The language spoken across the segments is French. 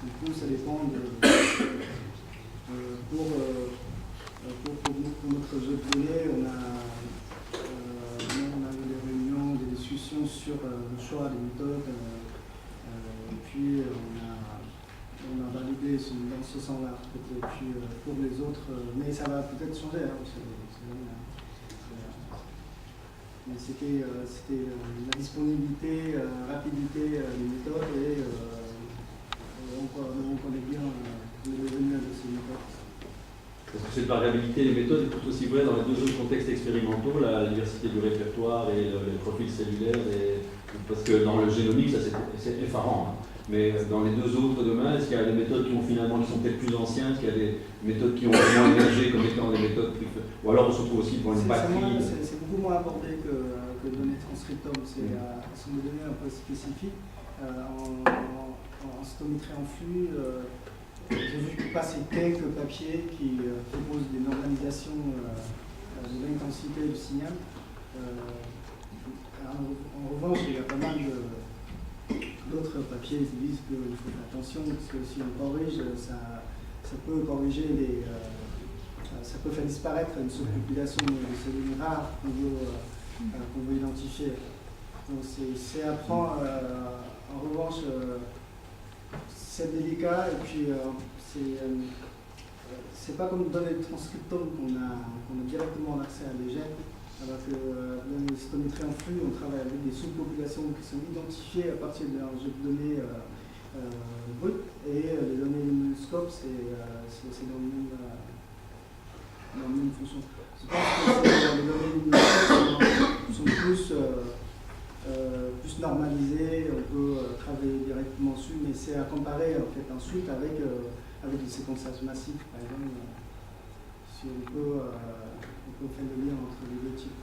Du coup, ça dépend de... pour notre jeu de données, on a eu des réunions, des discussions sur le choix des méthodes, et puis on a validé dans ce sens-là. Et puis pour les autres, mais ça va peut-être changer. Hein, mais c'était la disponibilité, rapidité des méthodes et on connaît bien les devenus de ces méthodes. Parce que cette variabilité des méthodes est tout aussi vraie dans les deux autres contextes expérimentaux, la diversité du répertoire et les profils cellulaires. Parce que dans le génomique, ça c'est effarant. Hein. Mais dans les deux autres domaines, est-ce qu'il y a des méthodes qui sont peut-être plus anciennes, est-ce qu'il y a des méthodes qui ont moins émergé comme étant des méthodes plus... Ou alors on se retrouve aussi devant une batterie. C'est beaucoup moins abordé que les données transcriptomes. Ce sont des données un peu spécifiques. En stométrie en flux, j'ai vu passer quelques papiers qui proposent des normalisations de l'intensité du signal. En revanche, il y a pas mal d'autres papiers qui disent qu'il faut faire attention, parce que si on corrige, ça peut corriger ça peut faire disparaître une sous-population de cellules rares qu'on veut identifier. Donc c'est à prendre, en revanche, c'est délicat, et puis c'est pas comme donner le transcriptome qu'on a directement accès à des gènes, alors que dans les stométries en flux, on travaille avec des sous-populations qui sont identifiées à partir d'un jeu de données brut, et les données immunoscope, c'est dans la même fonction. Je pense que les données immunoscope sont plus normalisées, on peut travailler directement dessus, mais c'est à comparer en fait ensuite avec le séquençage massif, par exemple, si on peut faire le lien entre les deux types.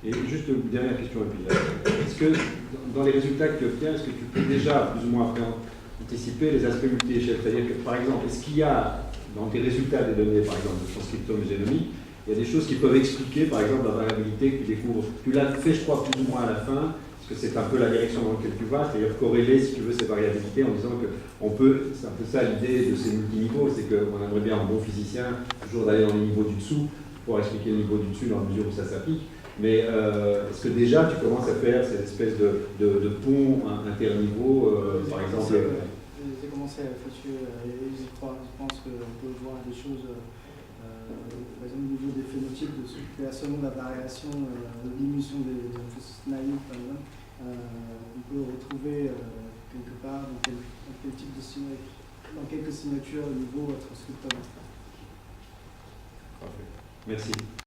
Et juste une dernière question, est-ce que dans les résultats que tu obtiens, est-ce que tu peux déjà plus ou moins anticiper les aspects multi-échelles? C'est-à-dire que, par exemple, est-ce qu'il y a dans tes résultats des données, par exemple, de transcriptome génomique, il y a des choses qui peuvent expliquer, par exemple, la variabilité que tu découvres? Tu l'as fait, je crois, plus ou moins à la fin, parce que c'est un peu la direction dans laquelle tu vas, c'est-à-dire corréler, si tu veux, ces variabilités en disant qu'on peut, c'est un peu ça l'idée de ces multiniveaux, c'est qu'on aimerait bien, en bon physicien, toujours d'aller dans les niveaux du dessous, pour expliquer le niveau du dessus dans la mesure où ça s'applique. Mais est-ce que déjà tu commences à faire cette espèce de pont interniveau, par exemple? J'ai commencé à effectuer je pense qu'on peut voir des choses, par exemple au niveau des phénotypes, selon la variation, de diminution des lymphocytes naïfs, par exemple, on peut retrouver quelque part dans quel type de dans quelques signatures au niveau transcriptome. Parfait. Merci.